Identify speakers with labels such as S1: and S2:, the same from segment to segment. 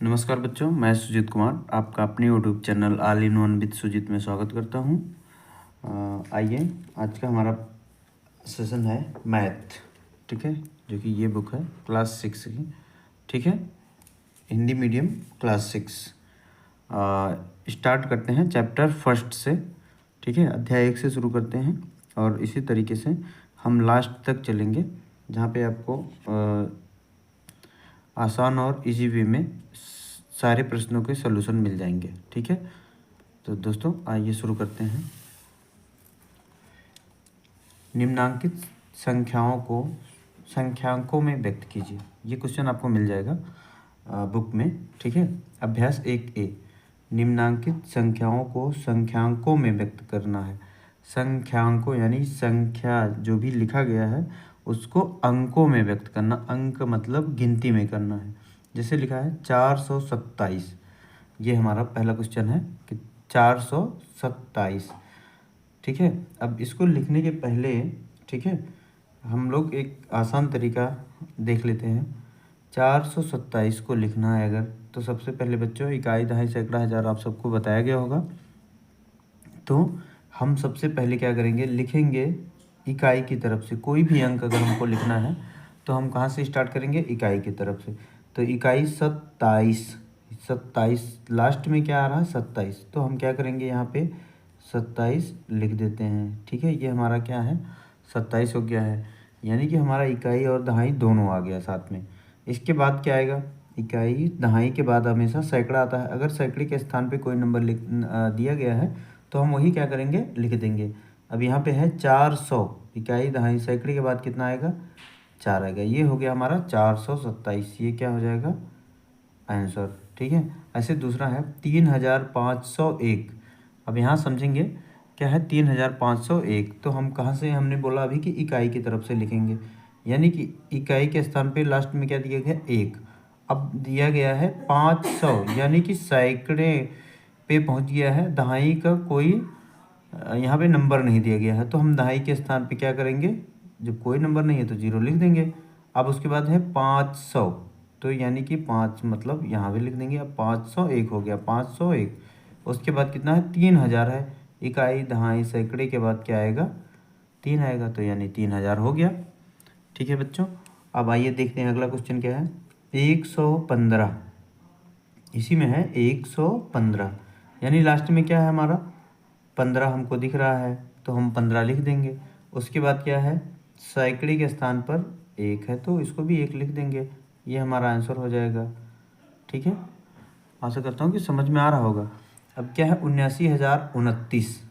S1: नमस्कार बच्चों, मैं सुजीत कुमार आपका अपने YouTube channel all in one with Sujeet में स्वागत करता हूं। आइए, आज का हमारा सेशन है मैथ, ठीक है, जो कि ये बुक है क्लास 6 की, ठीक है, हिंदी मीडियम क्लास 6। स्टार्ट करते हैं चैप्टर फर्स्ट से, ठीक है, अध्याय 1 से शुरू करते हैं और इसी तरीके से हम लास्ट तक चलेंगे, जहाँ पे आपको आसान और इजी वे में सारे प्रश्नों के सलूशन मिल जाएंगे, ठीक है। तो दोस्तों आइए शुरू करते हैं। निम्नांकित संख्याओं में व्यक्त कीजिए। ये क्वेश्चन आपको मिल जाएगा बुक में, ठीक है। अभ्यास 1A, निम्नांकित संख्याओं में व्यक्त करना है। संख्याओं यानी संख्या जो भी लिखा गया है उसको अंकों में व्यक्त करना। अंक मतलब गिनती में करना है। जैसे लिखा है 427, ये हमारा पहला क्वेश्चन है कि 427, ठीक है। अब इसको लिखने के पहले, ठीक है, हम लोग एक आसान तरीका देख लेते हैं। 427 को लिखना है अगर, तो सबसे पहले बच्चों इकाई, दहाई, सैकड़ा, हज़ार आप सबको बताया गया होगा। तो हम सबसे पहले क्या करेंगे, लिखेंगे इकाई की तरफ से। कोई भी अंक अगर हमको लिखना है तो हम कहाँ से स्टार्ट करेंगे, इकाई की तरफ से। तो इकाई 27 लास्ट में क्या आ रहा है 27, तो हम क्या करेंगे यहाँ पे 27 लिख देते हैं, ठीक है। ये हमारा क्या है 27 हो गया है, यानी कि हमारा इकाई और दहाई दोनों आ गया साथ में। इसके बाद क्या आएगा, इकाई दहाई के बाद हमेशा सैकड़ा आता है। अगर सैकड़े के स्थान पे कोई नंबर दिया गया है तो हम वही क्या करेंगे, लिख देंगे। अब यहाँ पे है 400, इकाई दहाई सैकड़े के बाद कितना आएगा 4 आएगा। ये हो गया हमारा 427, ये क्या हो जाएगा आंसर, ठीक है। ऐसे दूसरा है 3501। अब यहाँ समझेंगे क्या है 3501, तो हम कहाँ से, हमने बोला अभी कि इकाई की तरफ से लिखेंगे, यानी कि इकाई के स्थान पे लास्ट में क्या दिया गया 1। अब दिया गया है 500, यानी कि सैकड़े पे पहुँच गया है। दहाई का कोई यहाँ पे नंबर नहीं दिया गया है, तो हम दहाई के स्थान पे क्या करेंगे, जब कोई नंबर नहीं है तो 0 लिख देंगे। अब उसके बाद है 500, तो यानी कि 5 मतलब यहाँ भी लिख देंगे। अब 501 हो गया, 501। उसके बाद कितना है 3000 है। इकाई दहाई सैकड़े के बाद क्या आएगा 3 आएगा, तो यानी 3000 हो गया, ठीक है बच्चों। अब आइए देखते हैं अगला क्वेश्चन क्या है। 115, इसी में है 115, यानी लास्ट में क्या है हमारा 15 हमको दिख रहा है, तो हम 15 लिख देंगे। उसके बाद क्या है, सैकड़े के स्थान पर 1 है तो इसको भी 1 लिख देंगे। ये हमारा आंसर हो जाएगा, ठीक है। आशा करता हूँ कि समझ में आ रहा होगा। अब क्या है 79,029,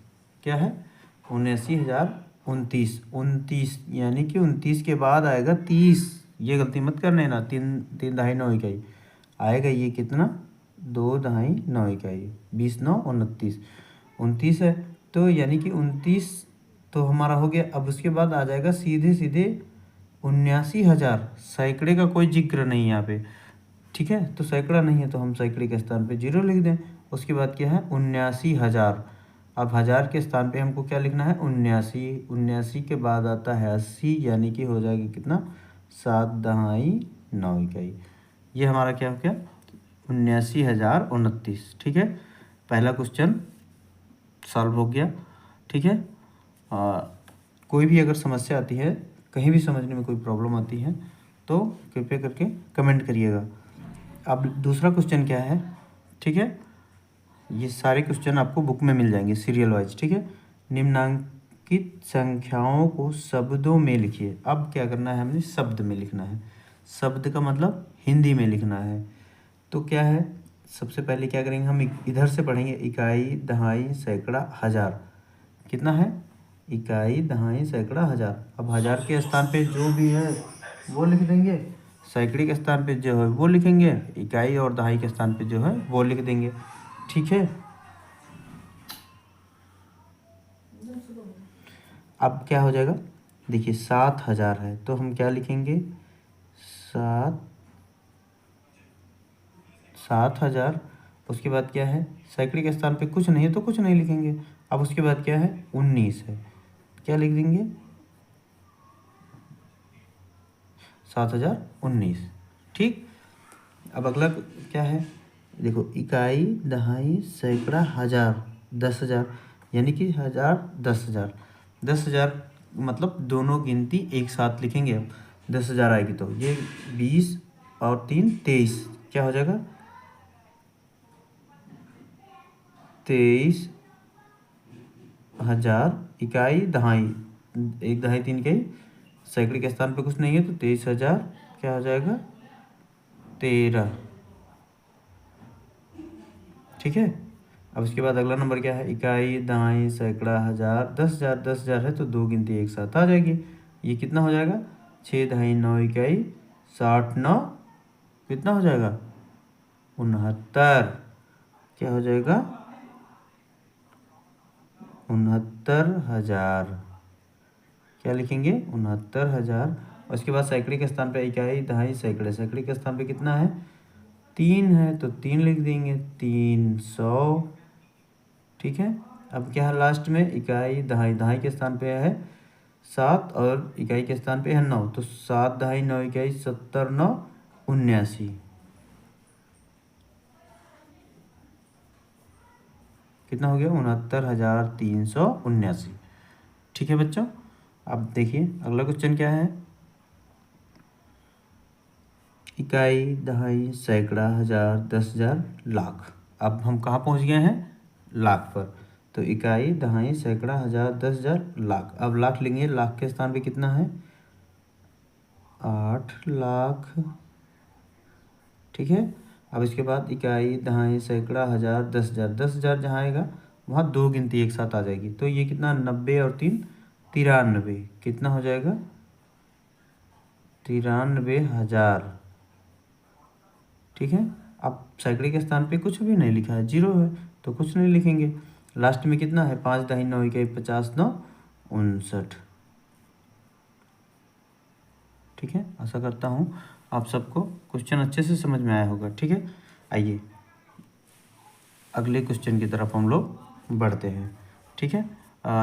S1: क्या है 79,029, 29 यानी कि 29 के बाद आएगा 30। ये गलती मत करने ना, 3 दहाई 9 इकाई आएगा। ये कितना 2 दहाई 9 इकाई, 20 9 29, 29 है, तो यानी कि 29 तो हमारा हो गया। अब उसके बाद आ जाएगा सीधे 79,000, सैकड़े का कोई जिक्र नहीं यहाँ पे, ठीक है। तो सैकड़ा नहीं है तो हम सैकड़े के स्थान पे 0 लिख दें। उसके बाद क्या है 79,000। अब हज़ार के स्थान पे हमको क्या लिखना है 79 के बाद आता है 80, यानी कि हो जाएगा कितना 7 दहाई 9 इकाई। ये हमारा क्या हो गया 79,029, ठीक है। पहला क्वेश्चन सॉल्व हो गया, ठीक है। कोई भी अगर समस्या आती है, कहीं भी समझने में कोई प्रॉब्लम आती है तो कृपया करके कमेंट करिएगा। अब दूसरा क्वेश्चन क्या है, ठीक है, ये सारे क्वेश्चन आपको बुक में मिल जाएंगे सीरियल वाइज, ठीक है। निम्नांकित संख्याओं को शब्दों में लिखिए। अब क्या करना है, हमने शब्द में लिखना है। शब्द का मतलब हिंदी में लिखना है। तो क्या है, सबसे पहले क्या करेंगे, हम इधर से पढ़ेंगे इकाई दहाई सैकड़ा हज़ार। कितना है इकाई दहाई सैकड़ा हज़ार। अब हज़ार के स्थान पे जो भी है वो लिख देंगे, सैकड़े के स्थान पे जो है वो लिखेंगे, इकाई और दहाई के स्थान पे जो है वो लिख देंगे, ठीक है। अब क्या हो जाएगा, देखिए 7,000 है तो हम क्या लिखेंगे 7,000। उसके बाद क्या है, सैकड़े के स्थान पे कुछ नहीं है तो कुछ नहीं लिखेंगे। अब उसके बाद क्या है 19 है, क्या लिख देंगे 7,019, ठीक। अब अगला क्या है, देखो इकाई, दहाई, सैकड़ा, हज़ार, 10,000, यानी कि 1000, 10,000, 10,000 मतलब दोनों गिनती एक साथ लिखेंगे। अब 10,000 आएगी तो ये 20 और 3 23, क्या हो जाएगा 23,000 इकाई, दहाई, एक दहाई 3 इकाई, सैकड़े के स्थान पे कुछ नहीं है तो 23,000 क्या हो जाएगा 13। ठीक है। अब उसके बाद अगला नंबर क्या है, इकाई, दहाई, सैकड़ा, हज़ार, 10,000, 10,000 है तो दो गिनती एक साथ आ जाएगी। ये कितना हो जाएगा 6 दहाई 9 इकाई, 60 9 कितना हो जाएगा 69, क्या हो जाएगा 69,000, क्या लिखेंगे 69,000। उसके बाद सैकड़े के स्थान पे इकाई, दहाई, सैकड़े, सैकड़े के स्थान पे कितना है 3 है तो 3 लिख देंगे 300। ठीक है। अब क्या है लास्ट में इकाई, दहाई, दहाई के स्थान पे है 7 और इकाई के स्थान पे है 9 तो 7 दहाई 9 इकाई, 70 9 79, कितना हो गया 69,379। ठीक है बच्चों। अब देखिए अगला क्वेश्चन क्या है, इकाई, दहाई, सैकड़ा, हज़ार, 10,000, लाख। अब हम कहाँ पहुँच गए हैं लाख पर। तो इकाई, दहाई, सैकड़ा, हज़ार, 10,000, लाख। अब लाख लेंगे, लाख के स्थान पे कितना है 8 लाख। ठीक है। अब इसके बाद इकाई, दहाई, सैकड़ा, हज़ार, 10,000, 10,000 जहाँ आएगा वहाँ दो गिनती एक साथ आ जाएगी तो ये कितना 90 और 3 93, कितना हो जाएगा 93,000। ठीक है। अब सैकड़े के स्थान पे कुछ भी नहीं लिखा है, जीरो है तो कुछ नहीं लिखेंगे। लास्ट में कितना है 5 दहाई 9 इकाई, 50 9 59। ठीक है। आशा करता हूँ आप सबको क्वेश्चन अच्छे से समझ में आया होगा। ठीक है। आइए अगले क्वेश्चन की तरफ हम लोग बढ़ते हैं। ठीक है।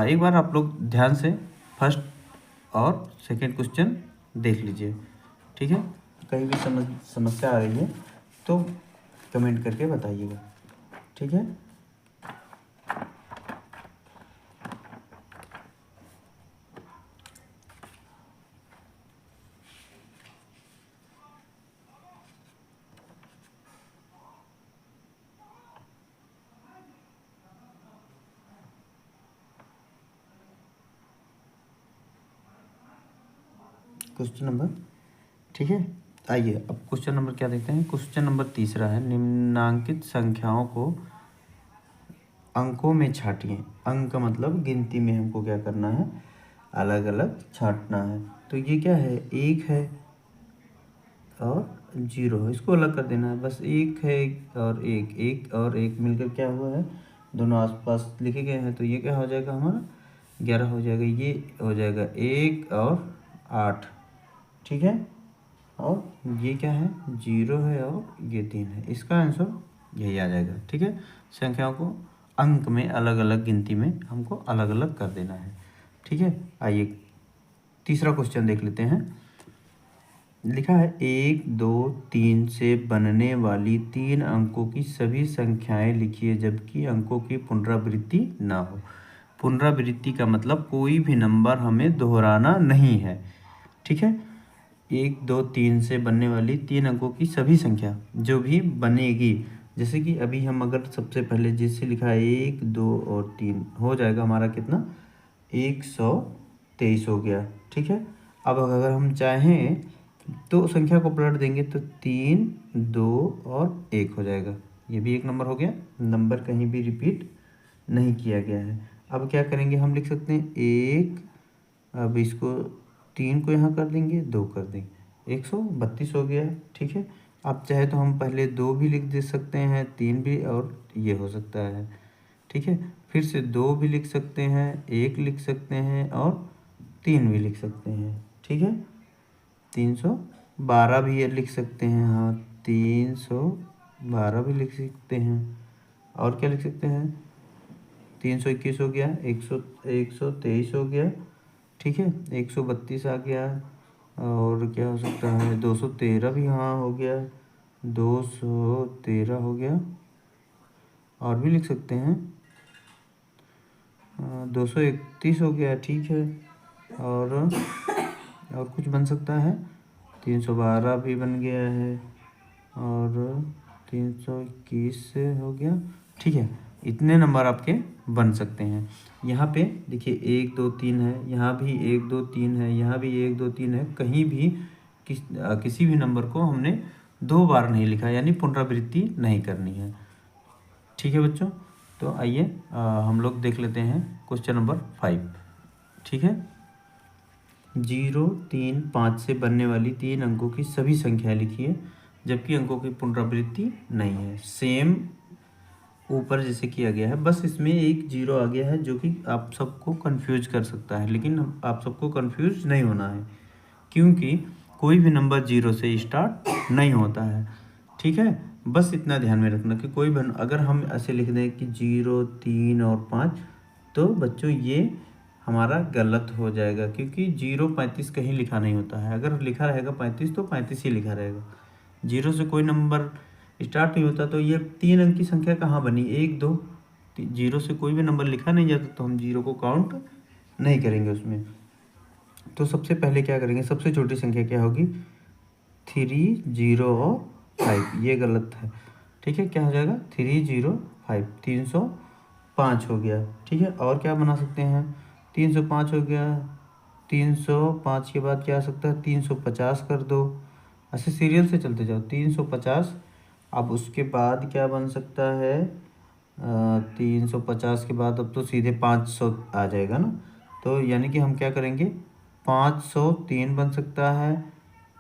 S1: एक बार आप लोग ध्यान से फर्स्ट और सेकंड क्वेश्चन देख लीजिए। ठीक है। कहीं भी समस्या आ रही है तो कमेंट करके बताइएगा। ठीक है। क्वेश्चन नंबर, ठीक है। आइए अब क्वेश्चन नंबर क्या देखते हैं। क्वेश्चन नंबर तीसरा है, निम्नांकित संख्याओं को अंकों में छाटिए। अंक मतलब गिनती में हमको क्या करना है अलग अलग छाटना है। तो ये क्या है एक है और 0 है, इसको अलग कर देना है। बस एक है और एक, एक और एक मिलकर क्या हुआ है दोनों आसपास लिखे गए हैं तो ये क्या हो जाएगा हमारा 11 हो जाएगा। ये हो जाएगा 1 और 8। ठीक है। और ये क्या है 0 है और ये 3 है, इसका आंसर यही आ जाएगा। ठीक है। संख्याओं को अंक में अलग अलग गिनती में हमको अलग अलग कर देना है। ठीक है। आइए तीसरा क्वेश्चन देख लेते हैं। लिखा है 1 2 3 से बनने वाली 3 अंकों की सभी संख्याएं लिखिए जबकि अंकों की पुनरावृत्ति ना हो। पुनरावृत्ति का मतलब कोई भी नंबर हमें दोहराना नहीं है। ठीक है। 1 2 3 से बनने वाली 3 अंकों की सभी संख्या जो भी बनेगी, जैसे कि अभी हम अगर सबसे पहले जिससे लिखा है 1 2 और 3 हो जाएगा हमारा कितना 123 हो गया। ठीक है। अब अगर हम चाहें तो संख्या को पलट देंगे तो 3 2 और 1 हो जाएगा। ये भी एक नंबर हो गया, नंबर कहीं भी रिपीट नहीं किया गया है। अब क्या करेंगे हम लिख सकते हैं 1, अब इसको 3 को यहाँ कर देंगे 2 कर देंगे 132 हो गया। ठीक है। आप चाहे तो हम पहले 2 भी लिख दे सकते हैं 3 भी और ये हो सकता है। ठीक है। फिर से 2 भी लिख सकते हैं 1 लिख सकते हैं और 3 भी लिख सकते हैं। ठीक है। 312 भी ये लिख सकते हैं, हाँ 312 भी लिख सकते हैं। और क्या लिख सकते हैं 321 हो गया, 123 हो गया। ठीक है। 132 आ गया और क्या हो सकता है 213 भी हाँ हो गया। 213 हो गया, और भी लिख सकते हैं 231 हो गया, ठीक है। और कुछ बन सकता है, 312 भी बन गया है, और 321 हो गया, ठीक है। इतने नंबर आपके बन सकते हैं। यहाँ पे देखिए 1 2 3 है, यहाँ भी 1 2 3 है, यहाँ भी 1 2 3 है। कहीं भी किसी भी नंबर को हमने 2 बार नहीं लिखा, यानी पुनरावृत्ति नहीं करनी है, ठीक है बच्चों। तो आइए हम लोग देख लेते हैं क्वेश्चन नंबर 5, ठीक है। 0 3 5 से बनने वाली 3 अंकों की सभी संख्या लिखिए जबकि अंकों की पुनरावृत्ति नहीं है। सेम ऊपर जैसे किया गया है, बस इसमें एक 0 आ गया है जो कि आप सबको कंफ्यूज कर सकता है, लेकिन आप सबको कंफ्यूज नहीं होना है, क्योंकि कोई भी नंबर 0 से स्टार्ट नहीं होता है, ठीक है। बस इतना ध्यान में रखना कि कोई भी अगर हम ऐसे लिख दें कि 0 3 और 5, तो बच्चों ये हमारा गलत हो जाएगा, क्योंकि 0 35 कहीं लिखा नहीं होता है। अगर लिखा रहेगा 35 तो 35 ही लिखा रहेगा। 0 से कोई नंबर स्टार्ट नहीं होता, तो ये 3 अंक की संख्या कहाँ बनी, 1 2। 0 से कोई भी नंबर लिखा नहीं जाता, तो हम 0 को काउंट नहीं करेंगे उसमें। तो सबसे पहले क्या करेंगे, सबसे छोटी संख्या क्या होगी, 3 0 और 5, ये गलत है, ठीक है। क्या हो जाएगा 3 0 5, 305 हो गया, ठीक है। और क्या बना सकते हैं, 305 हो गया, 305 के बाद क्या आ सकता है, 350 कर दो, ऐसे सीरियल से चलते जाओ, 350। अब उसके बाद क्या बन सकता है, 350 के बाद अब तो सीधे 500 आ जाएगा ना, तो यानी कि हम क्या करेंगे, 503 बन सकता है,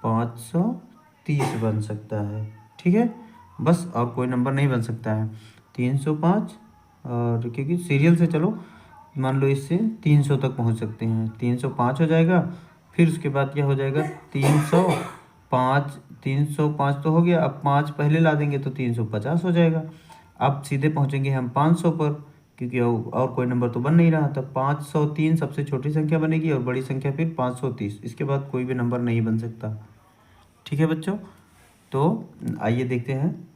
S1: 530 बन सकता है, ठीक है। बस और कोई नंबर नहीं बन सकता है। 305, और क्योंकि सीरियल से चलो, मान लो इससे 300 तक पहुंच सकते हैं, 305 हो जाएगा। फिर उसके बाद क्या हो जाएगा, 305, 305 तो हो गया, अब 5 पहले ला देंगे तो 350 हो जाएगा। अब सीधे पहुंचेंगे हम 500 पर, क्योंकि और कोई नंबर तो बन नहीं रहा था। 503 सबसे छोटी संख्या बनेगी, और बड़ी संख्या फिर 530, इसके बाद कोई भी नंबर नहीं बन सकता, ठीक है बच्चों। तो आइए देखते हैं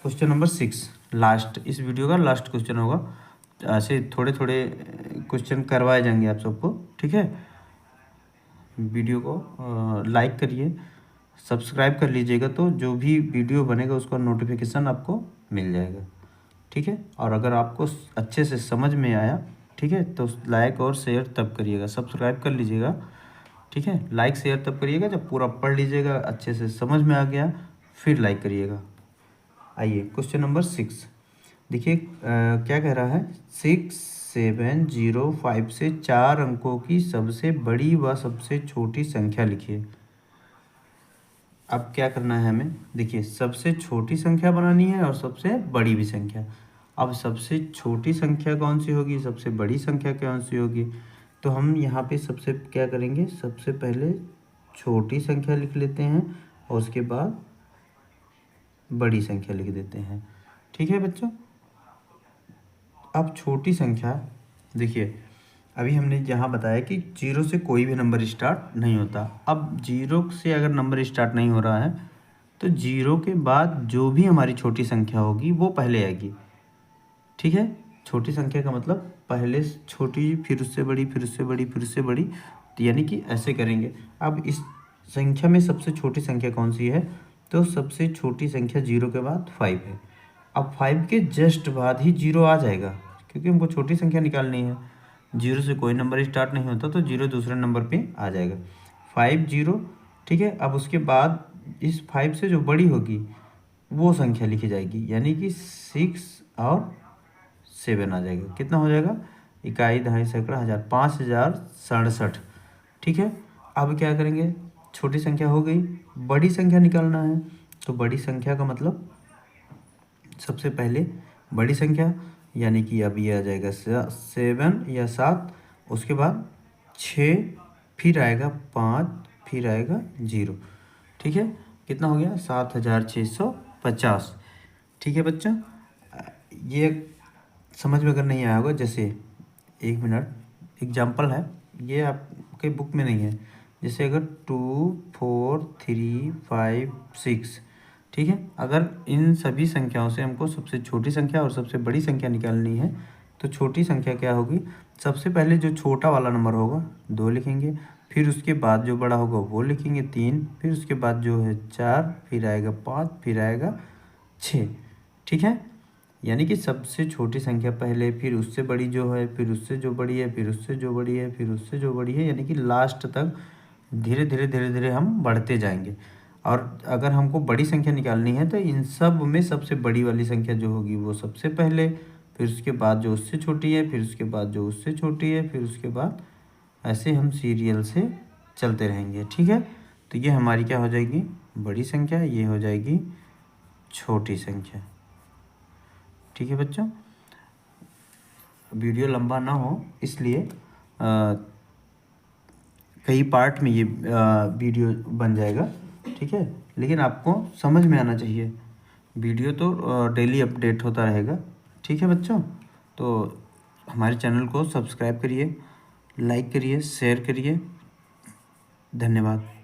S1: क्वेश्चन नंबर 6, लास्ट, इस वीडियो का लास्ट क्वेश्चन होगा। ऐसे थोड़े थोड़े क्वेश्चन करवाए जाएंगे आप सबको, ठीक है। वीडियो को लाइक करिए, सब्सक्राइब कर लीजिएगा, तो जो भी वीडियो बनेगा उसका नोटिफिकेशन आपको मिल जाएगा, ठीक है। और अगर आपको अच्छे से समझ में आया, ठीक है, तो लाइक और शेयर तब करिएगा, सब्सक्राइब कर लीजिएगा, ठीक है। लाइक शेयर तब करिएगा जब पूरा पढ़ लीजिएगा, अच्छे से समझ में आ गया, फिर लाइक करिएगा। आइए क्वेश्चन नंबर 6 देखिए, क्या कह रहा है, 6705 से 4 अंकों की सबसे बड़ी व सबसे छोटी संख्या लिखिए। अब क्या करना है हमें, देखिए सबसे छोटी संख्या बनानी है और सबसे बड़ी भी संख्या। अब सबसे छोटी संख्या कौन सी होगी, सबसे बड़ी संख्या कौन सी होगी, तो हम यहाँ पे सबसे क्या करेंगे, सबसे पहले छोटी संख्या लिख लेते हैं और उसके बाद बड़ी संख्या लिख देते हैं, ठीक है बच्चों। अब छोटी संख्या देखिए, अभी हमने यहाँ बताया कि 0 से कोई भी नंबर स्टार्ट नहीं होता। अब 0 से अगर नंबर स्टार्ट नहीं हो रहा है, तो 0 के बाद जो भी हमारी छोटी संख्या होगी वो पहले आएगी, ठीक है। छोटी संख्या का मतलब पहले छोटी, फिर उससे बड़ी, फिर उससे बड़ी, फिर उससे बड़ी, तो यानी कि ऐसे करेंगे। अब इस संख्या में सबसे छोटी संख्या कौन सी है, तो सबसे छोटी संख्या 0 के बाद 5 है। अब 5 के जस्ट बाद ही 0 आ जाएगा, क्योंकि हमको छोटी संख्या निकालनी है। 0 से कोई नंबर स्टार्ट नहीं होता, तो 0 दूसरे नंबर पे आ जाएगा, 5 0, ठीक है। अब उसके बाद इस 5 से जो बड़ी होगी वो संख्या लिखी जाएगी, यानी कि 6 और 7 आ जाएगा। कितना हो जाएगा, इकाई दहाई सैकड़ा हज़ार, 5067, ठीक है। अब क्या करेंगे, छोटी संख्या हो गई, बड़ी संख्या निकालना है, तो बड़ी संख्या का मतलब सबसे पहले बड़ी संख्या, यानी कि अब ये आ जाएगा 7 या 7, उसके बाद 6, फिर आएगा 5, फिर आएगा 0, ठीक है। कितना हो गया, 7650, ठीक है बच्चा। ये समझ में अगर नहीं आया होगा, जैसे 1 मिनट एग्जाम्पल है, ये आपके बुक में नहीं है, जैसे अगर 2 4 3 5 6, ठीक है। अगर इन सभी संख्याओं से हमको सबसे छोटी संख्या और सबसे बड़ी संख्या निकालनी है तो छोटी संख्या क्या होगी, सबसे पहले जो छोटा वाला नंबर होगा 2 लिखेंगे, फिर उसके बाद जो बड़ा होगा वो लिखेंगे 3, फिर उसके बाद जो है 4, फिर आएगा 5, फिर आएगा 6, ठीक है। यानी कि सबसे छोटी संख्या पहले, फिर उससे बड़ी जो है, फिर उससे जो बड़ी है, फिर उससे जो बड़ी है, फिर उससे जो बड़ी है, यानी कि लास्ट तक धीरे धीरे धीरे धीरे हम बढ़ते जाएंगे। और अगर हमको बड़ी संख्या निकालनी है तो इन सब में सबसे बड़ी वाली संख्या जो होगी वो सबसे पहले, फिर उसके बाद जो उससे छोटी है, फिर उसके बाद जो उससे छोटी है, फिर उसके बाद ऐसे हम सीरियल से चलते रहेंगे, ठीक है। तो ये हमारी क्या हो जाएगी, बड़ी संख्या, ये हो जाएगी छोटी संख्या, ठीक है बच्चों। वीडियो लंबा ना हो इसलिए कई पार्ट में ये वीडियो बन जाएगा, ठीक है। लेकिन आपको समझ में आना चाहिए, वीडियो तो डेली अपडेट होता रहेगा, ठीक है बच्चों। तो हमारे चैनल को सब्सक्राइब करिए, लाइक करिए, शेयर करिए। धन्यवाद।